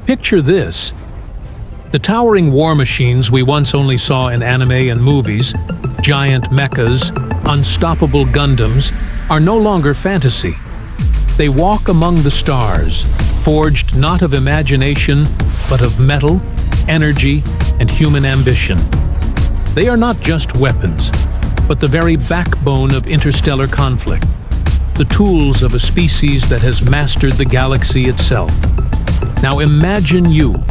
Picture this. The towering war machines we once only saw in anime and movies, giant mechas, unstoppable Gundams, are no longer fantasy. They walk among the stars, forged not of imagination, but of metal, energy, and human ambition. They are not just weapons, but the very backbone of interstellar conflict, the tools of a species that has mastered the galaxy itself. Now imagine you,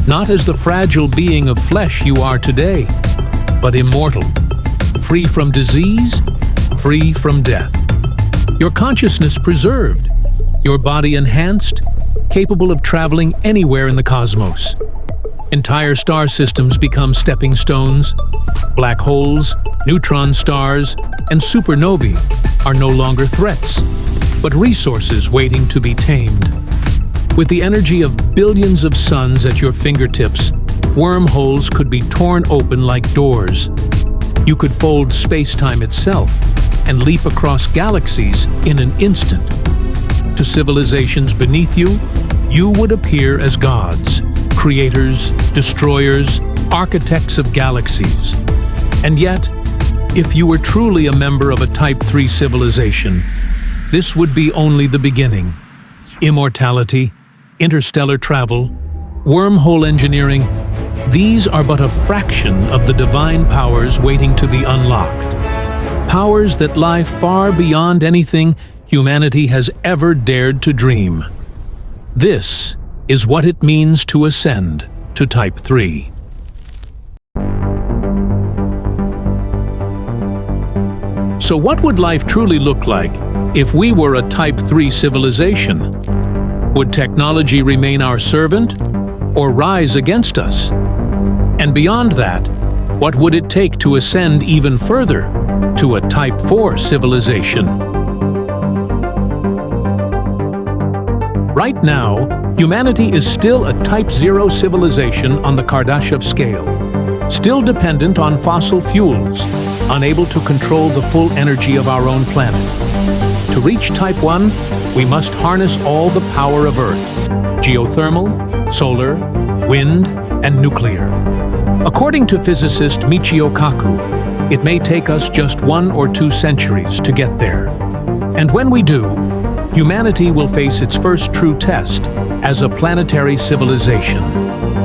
not as the fragile being of flesh you are today, but immortal, free from disease, free from death. Your consciousness preserved, your body enhanced, capable of traveling anywhere in the cosmos. Entire star systems become stepping stones. Black holes, neutron stars, and supernovae are no longer threats, but resources waiting to be tamed. With the energy of billions of suns at your fingertips, wormholes could be torn open like doors. You could fold space-time itself and leap across galaxies in an instant. To civilizations beneath you, you would appear as gods, creators, destroyers, architects of galaxies. And yet, if you were truly a member of a Type 3 civilization, this would be only the beginning. Immortality, interstellar travel, wormhole engineering, these are but a fraction of the divine powers waiting to be unlocked. Powers that lie far beyond anything humanity has ever dared to dream. This is what it means to ascend to Type 3. So what would life truly look like if we were a Type 3 civilization? Would technology remain our servant or rise against us? And beyond that, what would it take to ascend even further to a Type 4 civilization? Right now, humanity is still a Type 0 civilization on the Kardashev scale, still dependent on fossil fuels, unable to control the full energy of our own planet. To reach Type 1, we must harness all the power of Earth: geothermal, solar, wind, and nuclear. According to physicist Michio Kaku, it may take us just 1 or 2 centuries to get there. And when we do, humanity will face its first true test as a planetary civilization.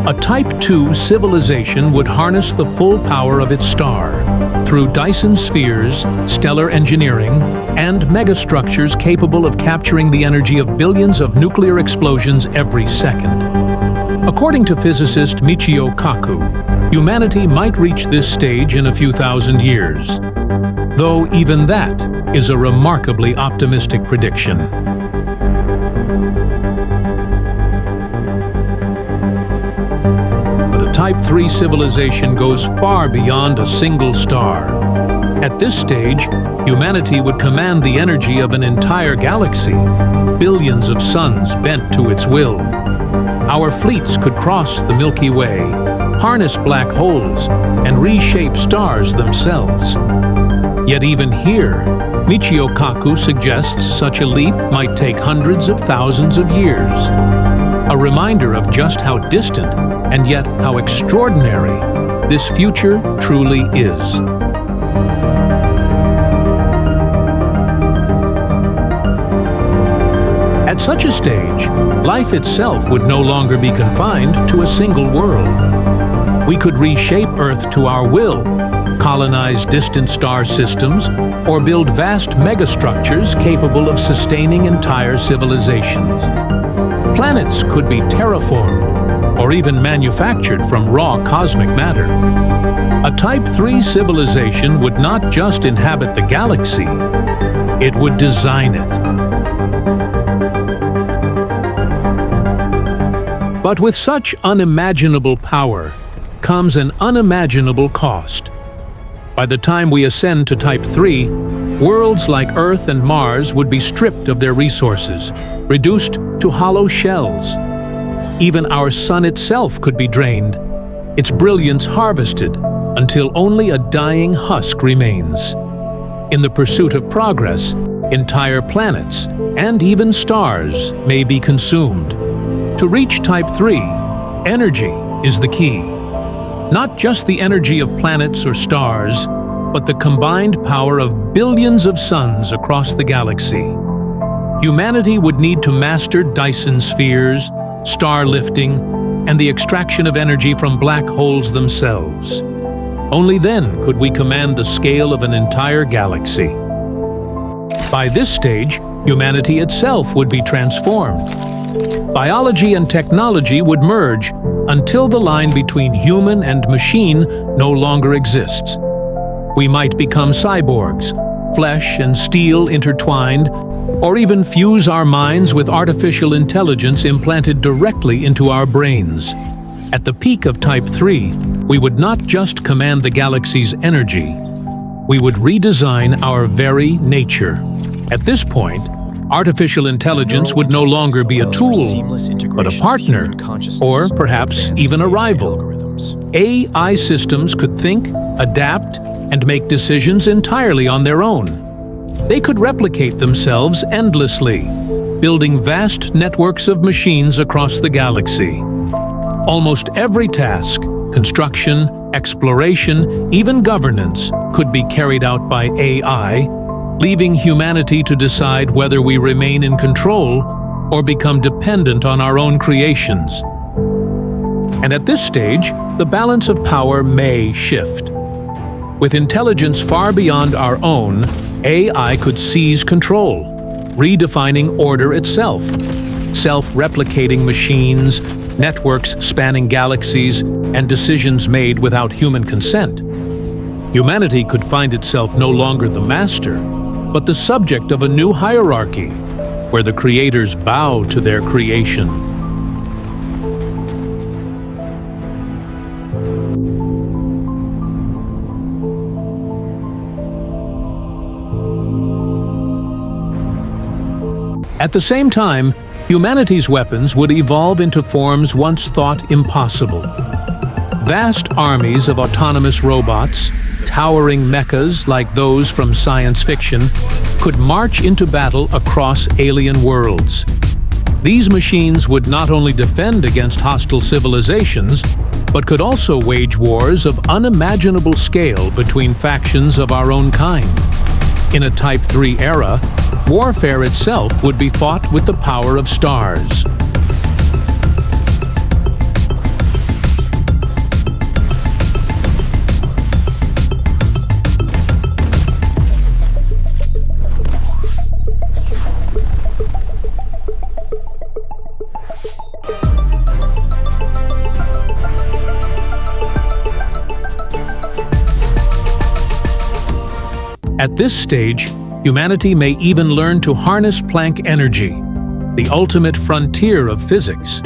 A Type 2 civilization would harness the full power of its star through Dyson spheres, stellar engineering, and megastructures capable of capturing the energy of billions of nuclear explosions every second. According to physicist Michio Kaku, humanity might reach this stage in a few thousand years, though even that is a remarkably optimistic prediction. Type 3 civilization goes far beyond a single star. At this stage, humanity would command the energy of an entire galaxy, billions of suns bent to its will. Our fleets could cross the Milky Way, harness black holes, and reshape stars themselves. Yet even here, Michio Kaku suggests such a leap might take hundreds of thousands of years. A reminder of just how distant and yet how extraordinary this future truly is. At such a stage, life itself would no longer be confined to a single world. We could reshape Earth to our will, colonize distant star systems, or build vast megastructures capable of sustaining entire civilizations. Planets could be terraformed, or even manufactured from raw cosmic matter. A Type 3 civilization would not just inhabit the galaxy, it would design it. But with such unimaginable power comes an unimaginable cost. By the time we ascend to Type 3, worlds like Earth and Mars would be stripped of their resources, reduced to hollow shells. Even our sun itself could be drained, its brilliance harvested, until only a dying husk remains. In the pursuit of progress, entire planets and even stars may be consumed. To reach Type 3, energy is the key. Not just the energy of planets or stars, but the combined power of billions of suns across the galaxy. Humanity would need to master Dyson spheres, star lifting, and the extraction of energy from black holes themselves. Only then could we command the scale of an entire galaxy. By this stage, humanity itself would be transformed. Biology and technology would merge until the line between human and machine no longer exists. We might become cyborgs, flesh and steel intertwined, or even fuse our minds with artificial intelligence implanted directly into our brains. At the peak of Type 3, we would not just command the galaxy's energy, we would redesign our very nature. At this point, artificial intelligence would no longer be a tool, but a partner, or perhaps even a rival. AI systems could think, adapt, and make decisions entirely on their own. They could replicate themselves endlessly, building vast networks of machines across the galaxy. Almost every task, construction, exploration, even governance, could be carried out by AI, leaving humanity to decide whether we remain in control or become dependent on our own creations. And at this stage, the balance of power may shift. With intelligence far beyond our own, AI could seize control, redefining order itself. Self-replicating machines, networks spanning galaxies, and decisions made without human consent. Humanity could find itself no longer the master, but the subject of a new hierarchy, where the creators bow to their creation. At the same time, humanity's weapons would evolve into forms once thought impossible. Vast armies of autonomous robots, towering mechas like those from science fiction, could march into battle across alien worlds. These machines would not only defend against hostile civilizations, but could also wage wars of unimaginable scale between factions of our own kind. In a Type 3 era, warfare itself would be fought with the power of stars. At this stage, humanity may even learn to harness Planck energy, the ultimate frontier of physics.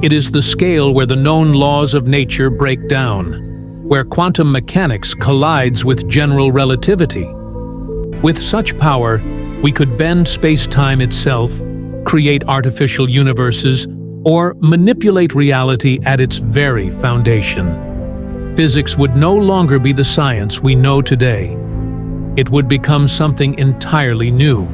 It is the scale where the known laws of nature break down, where quantum mechanics collides with general relativity. With such power, we could bend space-time itself, create artificial universes, or manipulate reality at its very foundation. Physics would no longer be the science we know today. It would become something entirely new.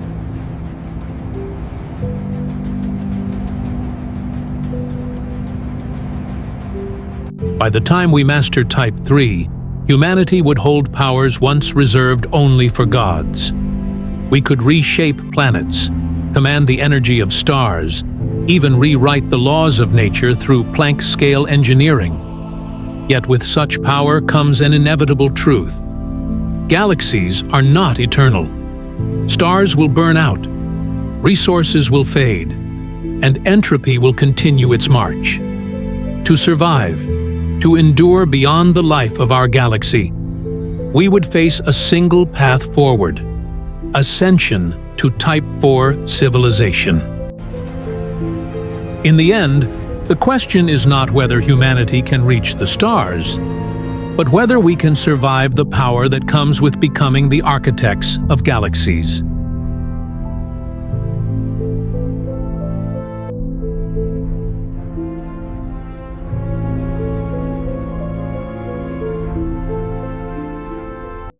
By the time we mastered Type 3, humanity would hold powers once reserved only for gods. We could reshape planets, command the energy of stars, even rewrite the laws of nature through Planck-scale engineering. Yet with such power comes an inevitable truth. Galaxies are not eternal. Stars will burn out, resources will fade, and entropy will continue its march. To survive, to endure beyond the life of our galaxy, we would face a single path forward: ascension to Type 4 civilization. In the end, the question is not whether humanity can reach the stars, but whether we can survive the power that comes with becoming the architects of galaxies.